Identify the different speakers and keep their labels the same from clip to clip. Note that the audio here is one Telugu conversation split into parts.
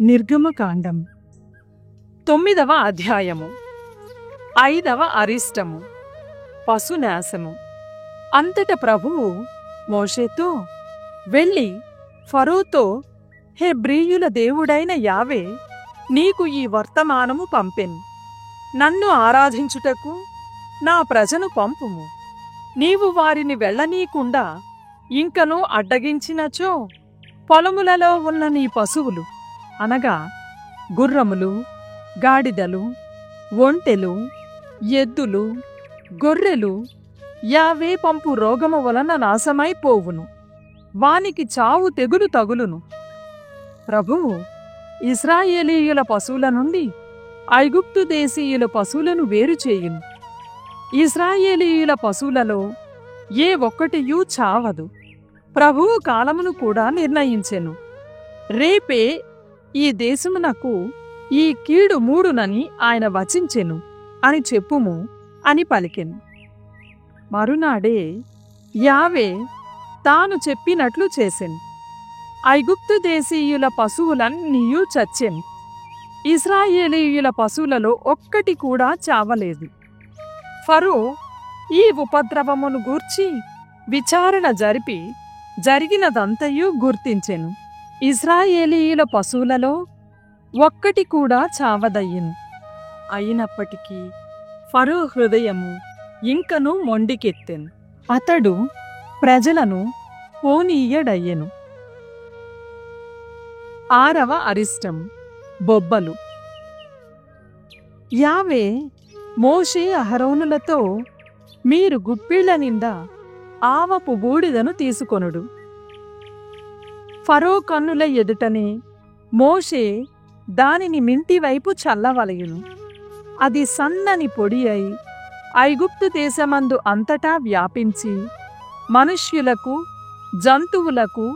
Speaker 1: నిర్గమకాండం 9వ అధ్యాయము 5వ అరిష్టము పశునాశము. అంతట ప్రభువు మోషేతో, వెళ్ళి ఫరోతో, హెబ్రీయుల దేవుడైన యావే నీకు ఈ వర్తమానము పంపెను. నన్ను ఆరాధించుటకు నా ప్రజను పంపుము. నీవు వారిని వెళ్ళనీకుండా ఇంకనూ అడ్డగించినచో పొలములలో ఉన్న నీ పశువులు అనగా గుర్రములు, గాడిదలు, ఒంటెలు, ఎద్దులు, గొర్రెలు యావే పంపు రోగము వలన నాశమైపోవును. వానికి చావు తెగులు తగులును. ప్రభువు ఇశ్రాయేలీయుల పశువుల నుండి ఐగుప్తు దేశీయుల పశువులను వేరుచేయును. ఇశ్రాయేలీయుల పశువులలో ఏ ఒక్కటియూ చావదు. ప్రభువు కాలమును కూడా నిర్ణయించెను. రేపే ఈ దేశమునకు ఈ కీడు మూడునని ఆయన వచించెను అని చెప్పుము అని పలికెను. మరునాడే యావే తాను చెప్పినట్లు చేసెను. ఐగుప్తు దేశీయుల పశువులన్నీయూ చచ్చెను. ఇశ్రాయేలీయుల పశువులలో ఒక్కటి కూడా చావలేదు. ఫరో ఈ ఉపద్రవమును గూర్చి విచారణ జరిపి జరిగినదంతయూ గుర్తించెను. ఇశ్రాయేలీయుల పశువులలో ఒక్కటి కూడా చావదయ్యెను. అయినప్పటికీ ఫరో హృదయము ఇంకనూ మొండికెత్తెను. అతడు ప్రజలను పోనీయడయ్యెను. 6వ అరిష్టం బొబ్బలు. యావే మోషే అహరోనులతో, మీరు గుప్పిళ్ల నిండా ఆవపు బూడిదను తీసుకొనుడు. ఫరో కన్నుల ఎదుటనే మోషే దానిని మింటివైపు చల్లవలయును. అది సన్నని పొడి అయి ఐగుప్తు దేశమందు అంతటా వ్యాపించి మనుష్యులకు, జంతువులకు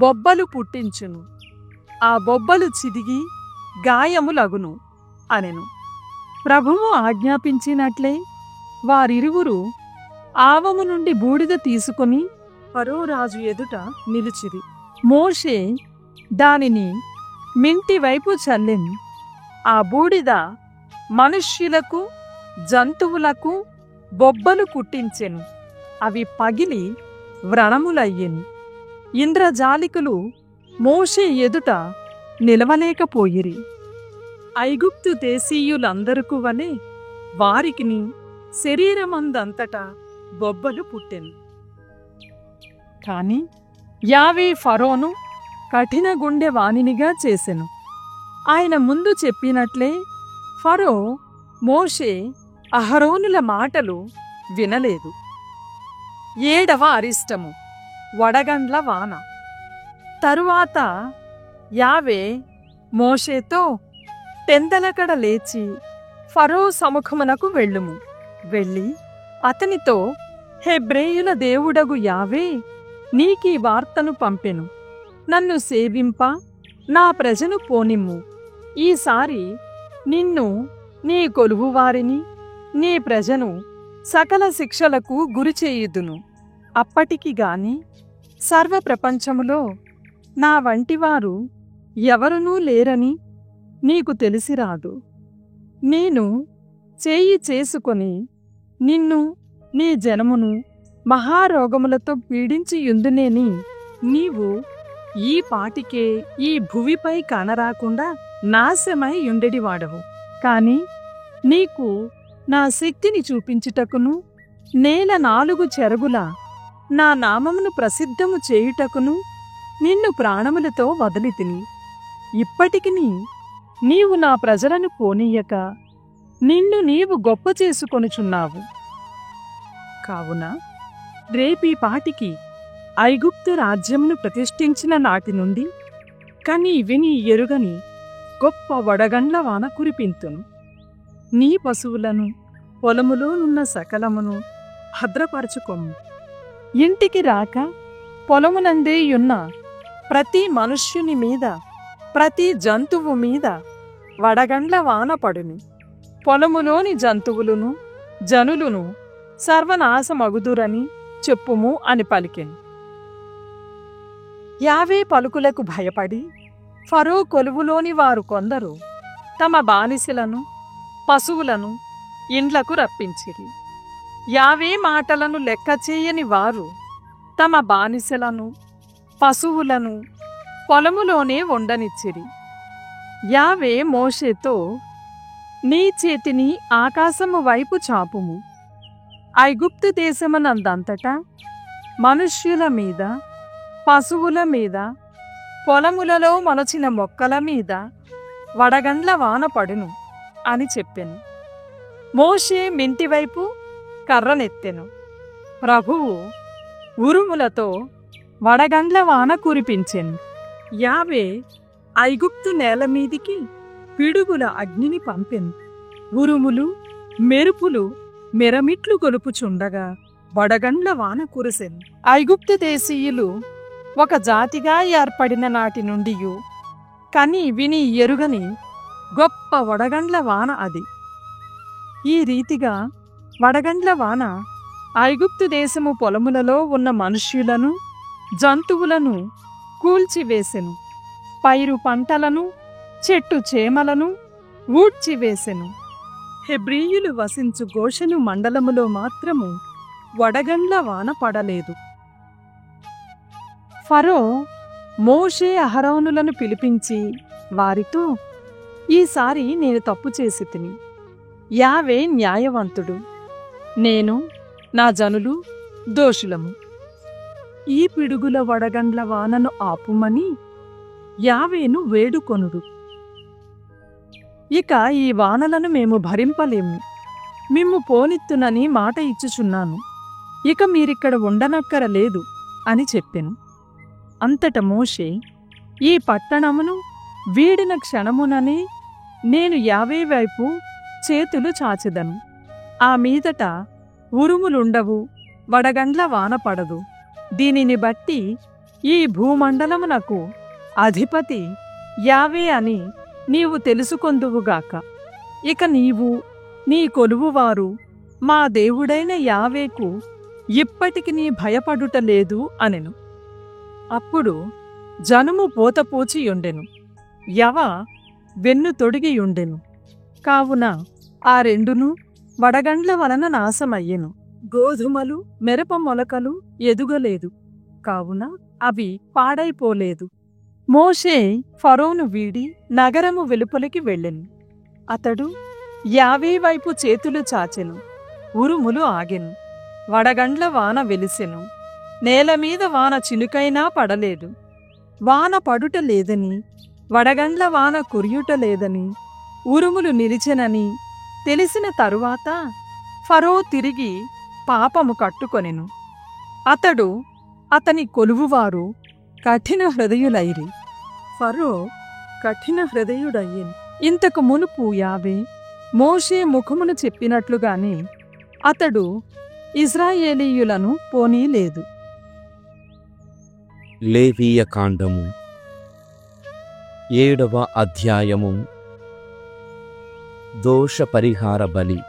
Speaker 1: బొబ్బలు పుట్టించును. ఆ బొబ్బలు చిదిగి గాయములగును అనెను. ప్రభువు ఆజ్ఞాపించినట్లే వారిరువురు ఆవము నుండి బూడిద తీసుకుని ఫరో రాజు ఎదుట నిలిచిరి. మోషే దానిని మింటివైపు చల్లెను. ఆ బూడిద మనుష్యులకు, జంతువులకు బొబ్బలు పుట్టించెను. అవి పగిలి వ్రణములయ్యెను. ఇంద్రజాలికులు మోషే ఎదుట నిలవలేకపోయిరి. ఐగుప్తు దేశీయులందరకు వలె వారికిని శరీరమందంతటా బొబ్బలు పుట్టెను. కాని యావే ఫరోను కఠిన గుండె వానినిగా చేసెను. ఆయన ముందు చెప్పినట్లే ఫరో, మోషే, అహరోనుల మాటలు వినలేదు. 7వ అరిష్టము వడగండ్ల వాన. తరువాత యావే మోషేతో, తెందలకడ లేచి ఫరో సముఖమునకు వెళ్ళుము. వెళ్ళి అతనితో, హెబ్రేయుల దేవుడగు యావే నీకీ వార్తను పంపెను. నన్ను సేవింప నా ప్రజను పోనిమ్ము. ఈసారి నిన్ను, నీ కొలువువారిని, నీ ప్రజను సకల శిక్షలకు గురిచేయుదును. అప్పటికి గాని సర్వప్రపంచములో నా వంటివారు ఎవరునూ లేరని నీకు తెలిసిరాదు. నేను చేయి చేసుకొని నిన్ను, నీ జనమును మహారోగములతో పీడించియుందునేని నీవు ఈ పాటికే ఈ భువిపై కానరాకుండా నాశమై యుండెడివాడవు. కాని నీకు నా శక్తిని చూపించుటకును, నేల 4 చెరగుల నా నామమును ప్రసిద్ధము చేయుటకును నిన్ను ప్రాణములతో వదిలితిని. ఇప్పటికిని నీవు నా ప్రజలను పోనీయక నిన్ను నీవు గొప్ప చేసుకొనుచున్నావు. కావున రేపీ పాటికి ఐగుప్తు రాజ్యమును ప్రతిష్ఠించిన నాటి నుండి కని విని ఎరుగని గొప్ప వడగండ్ల వాన కురిపింతును. నీ పశువులను, పొలములోనున్న సకలమును భద్రపరచుకొమ్ము. ఇంటికి రాక పొలమునందేయున్న ప్రతి మనుష్యుని మీద, ప్రతి జంతువు మీద వడగండ్ల వాన పడును. పొలములోని జంతువులును, జనులును సర్వనాశమగుదురని చెప్పుము అని పలికెను. యావే పలుకులకు భయపడి ఫరో కొలువులోని వారు కొందరు తమ బానిసలను పశువులను ఇండ్లకు రప్పించిరి. యావే మాటలను లెక్కచేయని వారు తమ బానిసలను పశువులను పొలములోనే ఉండనిచ్చిరి. యావే మోషేతో, నీ చేతిని ఆకాశము వైపు చాపుము, ఐగుప్తు దేశమునందంతటా మనుష్యుల మీద పశువుల మీద పొలములలో మొలచిన మొక్కల మీద వడగండ్ల వాన పడును అని చెప్పెను. మోషే మింటివైపు కర్రనెత్తెను. ప్రభువు ఉరుములతో వడగండ్ల వాన కురిపించెను. యావే ఐగుప్తు నేల మీదికి పిడుగుల అగ్నిని పంపెను. ఉరుములు మెరుపులు మెరమిట్లు గొలుపుచుండగా వడగండ్ల వాన కురిసెను. ఐగుప్తు దేశీయులు ఒక జాతిగా ఏర్పడిన నాటి నుండి కని విని ఎరుగని గొప్ప వడగండ్ల వాన అది. ఈ రీతిగా వడగండ్ల వాన ఐగుప్తు దేశము పొలములలో ఉన్న మనుష్యులను జంతువులను కూల్చివేసెను. పైరు పంటలను చెట్టు చేమలను ఊడ్చివేసెను. హెబ్రీయులు వసించు గోషెను మండలములో మాత్రము వడగండ్ల వాన పడలేదు. ఫరో మోషే అహరోనులను పిలిపించి వారితో, ఈసారి నేను తప్పు చేసి తిని, యావే న్యాయవంతుడు, నేను నా జనులు దోషులము. ఈ పిడుగుల వడగండ్ల వానను ఆపుమని యావేను వేడుకొనుడు. ఇక ఈ వానలను మేము భరింపలేము, మిమ్ము పోనిత్తునని మాట ఇచ్చుచున్నాను, ఇక మీరిక్కడ ఉండనక్కరలేదు అని చెప్పెను. అంతట మోషే, ఈ పట్టణమును వీడిన క్షణముననే నేను యావే వైపు చేతులు చాచెదను, ఆ మీదట ఉరుములుండవు, వడగండ్ల వాన పడదు. దీనిని బట్టి ఈ భూమండలమునకు అధిపతి యావే అని నీవు తెలుసుకొందువుగాక. ఇక నీవు నీ కొలువువారు మా దేవుడైన యావేకు ఇప్పటికి నీ భయపడుటలేదు అనెను. అప్పుడు జనుము పోతపోచియుండెను, యవ వెన్ను తొడిగియుండెను. కావున ఆ రెండును వడగండ్ల వలన నాశమయ్యెను. గోధుమలు మిరప మొలకలు ఎదుగలేదు, కావున అవి పాడైపోలేదు. మోషే ఫరోను వీడి నగరము వెలుపలికి వెళ్ళెను. అతడు యావే వైపు చేతులు చాచెను. ఉరుములు ఆగెను, వడగండ్ల వాన వెలిసెను. నేలమీద వాన చినుకైనా పడలేదు. వాన పడుట లేదని, వడగండ్ల వాన కురియుట లేదని, ఉరుములు నిలిచెనని తెలిసిన తరువాత ఫరో తిరిగి పాపము కట్టుకొనెను. అతడు అతని కొలువువారు కఠిన హృదయులైరి. ఫరో కఠిన హృదయుడయ్యెను. ఇంతకు మునుపు యావే మోషే ముఖమును చెప్పినట్లుగానే అతడు ఇశ్రాయేలీయులను పోనీలేదు.
Speaker 2: లేవీయ కాండము 7వ అధ్యాయము. దోష పరిహార బలి.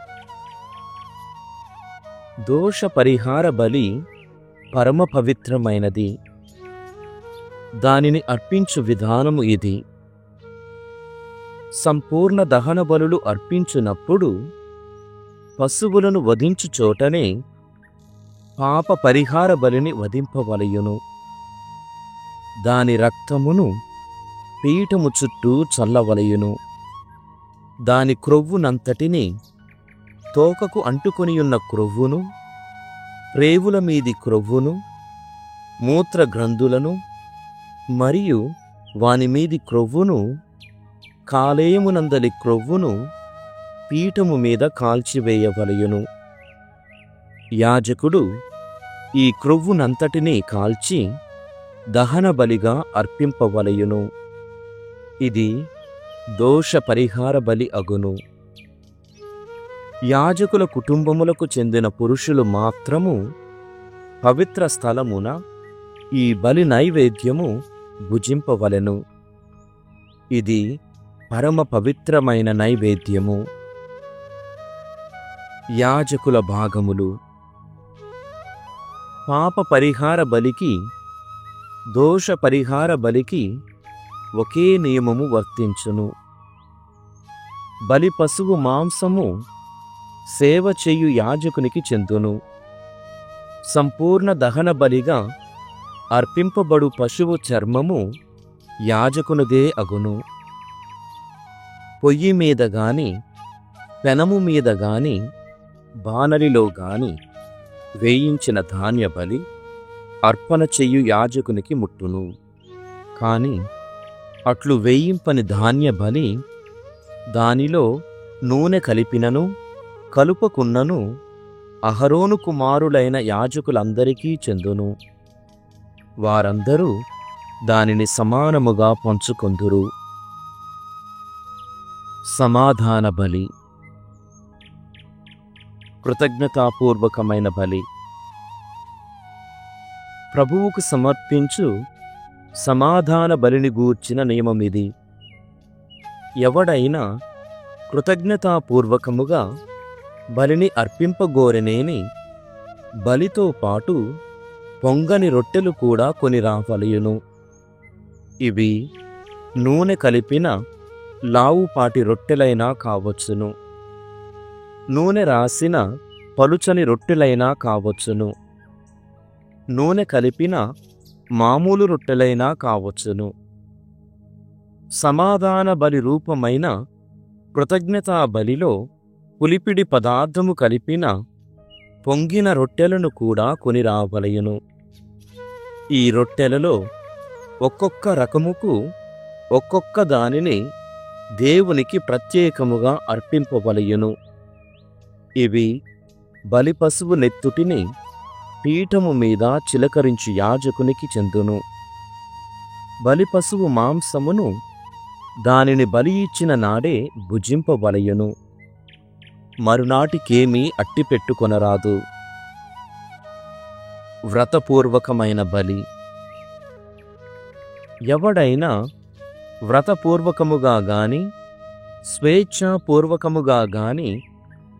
Speaker 2: దోష పరిహార బలి పరమ పవిత్రమైనది. దానిని అర్పించు విధానము ఇది. సంపూర్ణ దహన బలులు అర్పించునప్పుడు పశువులను వధించు చోటనే పాప పరిహార బలిని వధింపవలయును. దాని రక్తమును పీఠము చుట్టూ చల్లవలయును. దాని క్రొవ్వునంతటిని, తోకకు అంటుకొనియున్న క్రొవ్వును, ప్రేవుల మీది క్రొవ్వును, మూత్రగ్రంథులను మరియు వానిమీది క్రొవ్వును, కాలేయమునందలి క్రొవ్వును పీఠము మీద కాల్చివేయవలయును. యాజకుడు ఈ క్రొవ్వునంతటినీ కాల్చి దహన బలిగా అర్పింపవలయును. ఇది దోష పరిహార బలి అగును. యాజకుల కుటుంబములకు చెందిన పురుషులు మాత్రము పవిత్ర స్థలమున ఈ బలి నైవేద్యము భుజింపవలెను. ఇది పరమ పవిత్రమైన నైవేద్యము. యాజకుల భాగములు. పాప పరిహార బలికి, దోష పరిహార బలికి ఒకే నియమము వర్తించును. బలి పశువు మాంసము సేవ చెయ్యు యాజకునికి చెందును. సంపూర్ణ దహన బలిగా అర్పింపబడు పశువు చర్మము యాజకునిదే అగును. పొయ్యి మీద గాని పెనము మీద గాని బానలిలో గాని వేయించిన ధాన్య బలి అర్పణ చెయ్యు యాజకునికి ముట్టును. కాని అట్లు వేయింపని ధాన్య బలి దానిలో నూనె కలిపినను కలుపకున్నను అహరోను కుమారులైన యాజకులందరికీ చెందును. వారందరూ దానిని సమానముగా పంచుకొందురు. సమాధాన బలి. కృతజ్ఞతాపూర్వకమైన బలి. ప్రభువుకు సమర్పించు సమాధాన బలిని గూర్చిన నియమమిది. ఎవడైనా కృతజ్ఞతాపూర్వకముగా బలిని అర్పింపగోరెనేని బలితో పాటు పొంగని రొట్టెలు కూడా కొని రావలయును. ఇవి నూనె కలిపిన లావుపాటి రొట్టెలైనా కావచ్చును, నూనె రాసిన పలుచని రొట్టెలైనా కావచ్చును, నూనె కలిపిన మామూలు రొట్టెలైనా కావచ్చును. సమాధాన బలి రూపమైన కృతజ్ఞతా బలిలో పులిపిడి పదార్థము కలిపిన పొంగిన రొట్టెలను కూడా కొని రావలయును. ఈ రొట్టెలలో ఒక్కొక్క రకముకు ఒక్కొక్క దానిని దేవునికి ప్రత్యేకముగా అర్పింపవలయును. ఇవి బలి పశువు నెత్తుటిని పీఠము మీద చిలకరించు యాజకునికి చెందును. బలి పశువు మాంసమును దానిని బలి ఇచ్చిన నాడే భుజింపవలయును. మరునాటికేమీ అట్టిపెట్టుకొనరాదు. వ్రతపూర్వకమైన బలి. ఎవడైనా వ్రతపూర్వకముగా గాని స్వేచ్ఛాపూర్వకముగా గాని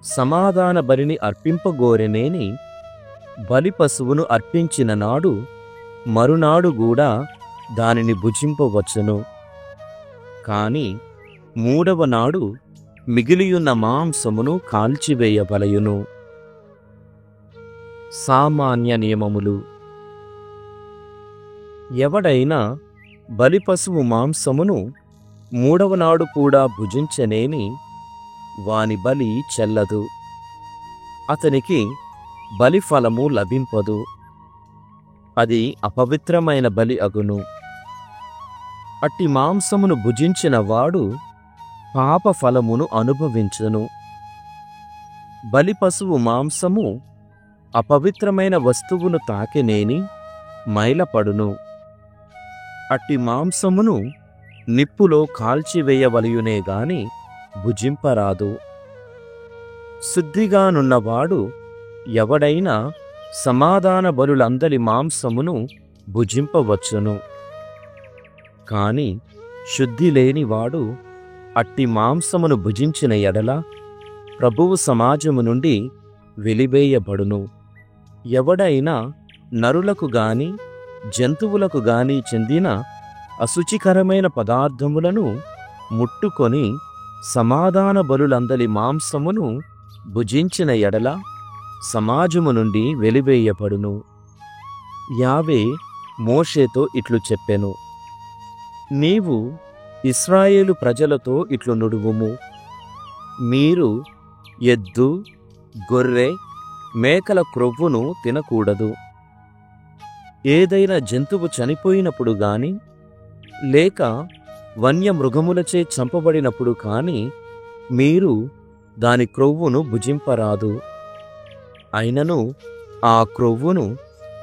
Speaker 2: సమాధాన బలిని అర్పింపగోరెనేని బలి పశువును అర్పించిన నాడు మరునాడు కూడా దానిని భుజింపవచ్చును. కాని మూడవ నాడు మిగిలియున్న మాంసమును కాల్చివేయవలయును. సామాన్య నియమములు. ఎవడైనా బలి పశువు మాంసమును మూడవ నాడు కూడా భుజించనేని వాని బలి చెల్లదు, అతనికి బలిఫలము లభింపదు. అది అపవిత్రమైన బలి అగును. అట్టి మాంసమును భుజించిన వాడు పాప ఫలమును అనుభవించును. బలి పశువు మాంసము అపవిత్రమైన వస్తువును తాకెనేని మైలపడును. అట్టి మాంసమును నిప్పులో కాల్చివేయవలయునే గాని భుజింపరాదు. శుద్ధిగానున్నవాడు ఎవడైనా సమాధాన బలులందలి మాంసమును భుజింపవచ్చును. కాని శుద్ధి లేనివాడు అట్టి మాంసమును భుజించిన ఎడల ప్రభువు సమాజము నుండి వెలివేయబడును. ఎవడైనా నరులకు గాని జంతువులకు గాని చెందిన అశుచికరమైన పదార్థములను ముట్టుకొని సమాధాన బలులందలి మాంసమును భుజించిన ఎడల సమాజము నుండి వెలివేయబడును. యావే మోషేతో ఇట్లు చెప్పెను, నీవు ఇశ్రాయేలు ప్రజలతో ఇట్లు నుడువుము, మీరు ఎద్దు గొర్రె మేకల క్రొవ్వును తినకూడదు. ఏదైనా జంతువు చనిపోయినప్పుడు గాని లేక వన్యమృగములచే చంపబడినప్పుడు కాని మీరు దాని క్రొవ్వును భుజింపరాదు. అయినను ఆ క్రొవ్వును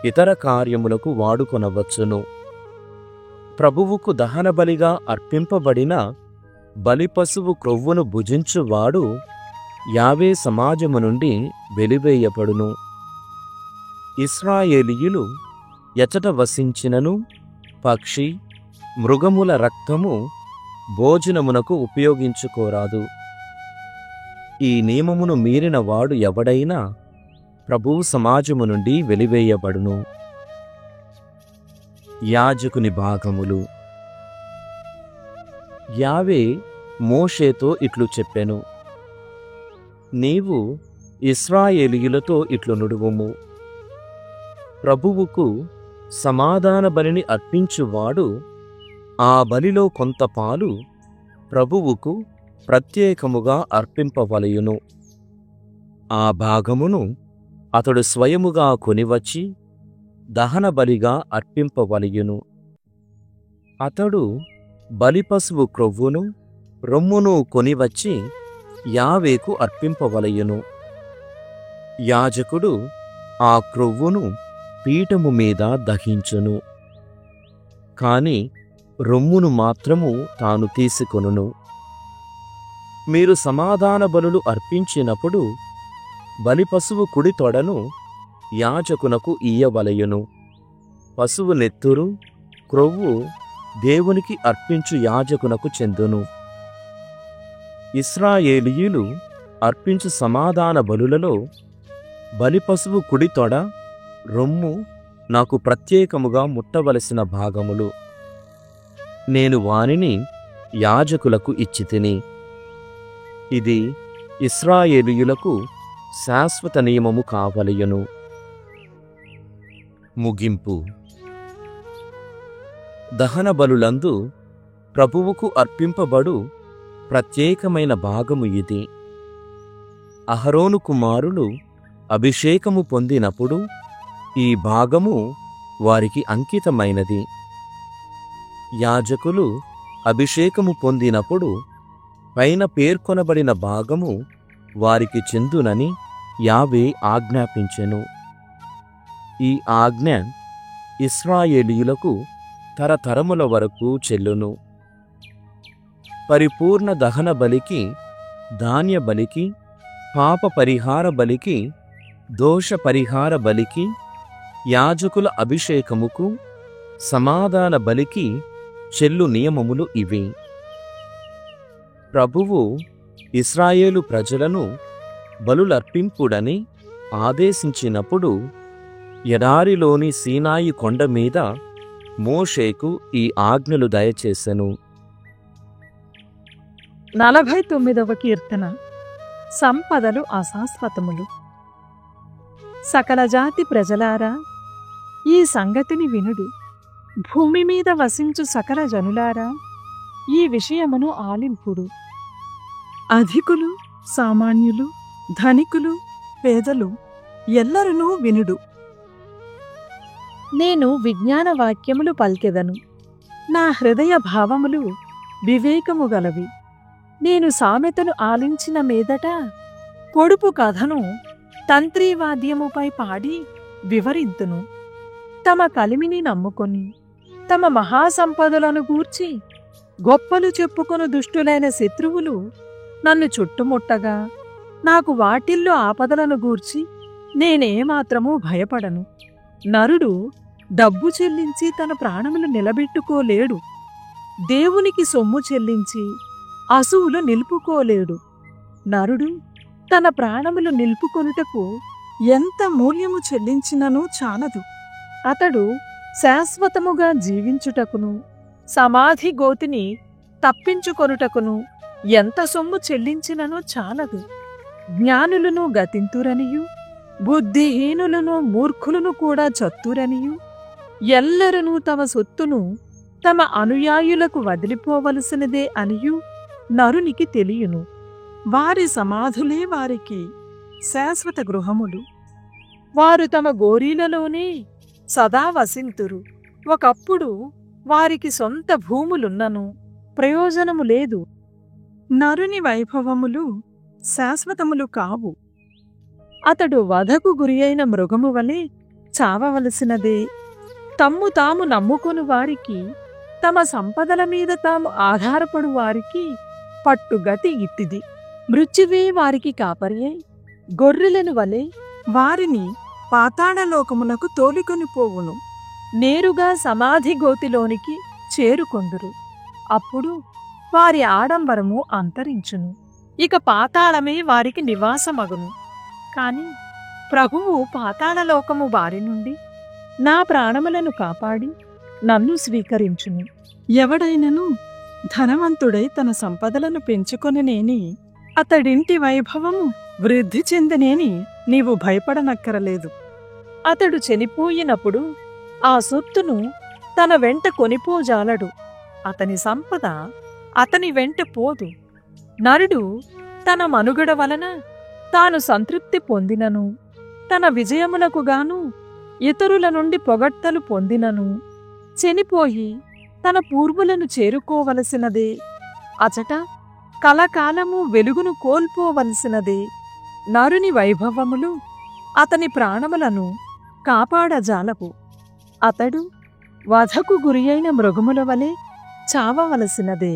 Speaker 2: ఇతర కార్యములకు వాడుకొనవచ్చును. ప్రభువుకు దహనబలిగా అర్పింపబడిన బలిపశువు క్రొవ్వును భుజించువాడు యావే సమాజము నుండి వెలివేయబడును. ఇశ్రాయేలీయులు ఎచట వసించినను పక్షి మృగముల రక్తము భోజనమునకు ఉపయోగించుకోరాదు. ఈ నియమమును మీరిన వాడు ఎవడైనా ప్రభువు సమాజము నుండి వెలివేయబడును. యాజకుని భాగములు. యావే మోషేతో ఇట్లు చెప్పెను, నీవు ఇశ్రాయేలీయులతో ఇట్లు నుడువుము, ప్రభువుకు సమాధాన బలిని అర్పించువాడు ఆ బలిలో కొంత పాలు ప్రభువుకు ప్రత్యేకముగా అర్పింపవలయును. ఆ భాగమును అతడు స్వయముగా కొనివచ్చి దహనబలిగా అర్పింపవలయును. అతడు బలిపశువు క్రొవ్వును రొమ్మును కొనివచ్చి యావేకు అర్పింపవలయును. యాజకుడు ఆ క్రొవ్వును పీఠము మీద దహించును, కాని రొమ్మును మాత్రము తాను తీసుకొనును. మీరు సమాధాన బలులు అర్పించినప్పుడు బలిపశువు కుడి తొడను యాజకునకు ఇయ్యవలయును. పశువు నెత్తురు క్రొవ్వు దేవునికి అర్పించు యాజకునకు చెందును. ఇశ్రాయేలీయులు అర్పించు సమాధాన బలులలో బలిపశువు కుడి తొడ రొమ్ము నాకు ప్రత్యేకముగా ముట్టవలసిన భాగములు. నేను వానిని యాజకులకు ఇచ్చితిని. ఇది ఇశ్రాయేలీయులకు శాశ్వత నియమము కావలయును. ముగింపు. దహన బలులందు ప్రభువుకు అర్పింపబడు ప్రత్యేకమైన భాగము ఇది. అహరోను కుమారులు అభిషేకము పొందినప్పుడు ఈ భాగము వారికి అంకితమైనది. యాజకులు అభిషేకము పొందినప్పుడు పైన పేర్కొనబడిన భాగము వారికి చెందునని యావే ఆజ్ఞాపించెను. ఈ ఆజ్ఞ ఇశ్రాయేలీయులకు తరతరముల వరకు చెల్లును. పరిపూర్ణ దహన బలికి, ధాన్య బలికి, పాప పరిహార బలికి, దోష పరిహార బలికి, యాజకుల అభిషేకముకు, సమాధాన బలికి చెల్లు నియమములు ఇవి. ప్రభువు ఇశ్రాయేలు ప్రజలను బలులర్పింపుడని ఆదేశించినప్పుడు ఎడారిలోని సీనాయి కొండ మీద మోషేకు ఈ ఆజ్ఞలు దయచేసెను.
Speaker 1: 49వ కీర్తన. సంపదలు అశాశ్వతములు. సకల జాతి ప్రజలారా, ఈ సంగతిని వినుడు. భూమి మీద వసించు సకల జనులారా, ఈ విషయమును ఆలింపుడు. అధికులు, సామాన్యులు, ధనికులు, పేదలు ఎల్లరునూ వినుడు. నేను విజ్ఞాన వాక్యములు పల్కెదను. నా హృదయ భావములు వివేకము గలవి. నేను సామెతను ఆలించిన మీదట పొడుపు కథను తంత్రీవాద్యముపై పాడి వివరింతును. తమ కలిమిని నమ్ముకొని తమ మహాసంపదలను గూర్చి గొప్పలు చెప్పుకొను దుష్టులైన శత్రువులు నన్ను చుట్టుముట్టగా నాకు వాటిల్లో ఆపదలను గూర్చి నేనేమాత్రమూ భయపడను. నరుడు డబ్బు చెల్లించి తన ప్రాణములు నిలబెట్టుకోలేడు. దేవునికి సొమ్ము చెల్లించి అసూలు నిలుపుకోలేడు. నరుడు తన ప్రాణములు నిలుపుకొనుటకు ఎంత మూల్యము చెల్లించిననూ చాలదు. అతడు శాశ్వతముగా జీవించుటకును సమాధి గోతిని తప్పించుకొనుటకును ఎంత సొమ్ము చెల్లించిననూ చాలదు. జ్ఞానులను గతింతురనియు బుద్ధిహీనులను మూర్ఖులను కూడా చత్తురనియు ఎల్లరనూ తమ సొత్తును తమ అనుయాయులకు వదిలిపోవలసినదే అనియు నరునికి తెలియును. వారి సమాధులే వారికి శాశ్వత గృహములు. వారు తమ గోరీలలోనే సదా వసింతురు. ఒకప్పుడు వారికి సొంత భూములున్నను ప్రయోజనము లేదు. నరుని వైభవములు శాశ్వతములు కావు. అతడు వధకు గురియైన మృగము వలె చావవలసినదే. తమ్ము తాము నమ్ముకొను వారికి, తమ సంపదల మీద తాము ఆధారపడు వారికి పట్టుగతి ఇట్టిది. మృత్యువే వారికి కాపరియై గొర్రెలను వలె వారిని పాతాళలోకమునకు తోలికొని పోవును. నేరుగా సమాధి గోతిలోనికి చేరుకొందురు. అప్పుడు వారి ఆడంబరము అంతరించును. ఇక పాతాళమే వారికి నివాసమగును. కాని ప్రభువు పాతాళలోకము బారి నుండి నా ప్రాణములను కాపాడి నన్ను స్వీకరించును. ఎవడైనను ధనవంతుడై తన సంపదలను పెంచుకొనినేని అతడింటి వైభవము వృద్ధి చెందనేని నీవు భయపడనక్కరలేదు. అతడు చనిపోయినప్పుడు ఆ సొత్తును తన వెంట కొనిపోజాలడు. అతని సంపద అతని వెంట పోదు. నరుడు తన మనుగడ వలన తాను సంతృప్తి పొందినను, తన విజయములకు గాను ఇతరుల నుండి పొగడ్తలు పొందినను చనిపోయి తన పూర్వులను చేరుకోవలసినదే. అచట కలకాలము వెలుగును కోల్పోవలసినదే. నరుని వైభవములు అతని ప్రాణములను కాపాడజాలవు. అతడు వధకు గురియైన మృగముల వలె చావవలసినదే.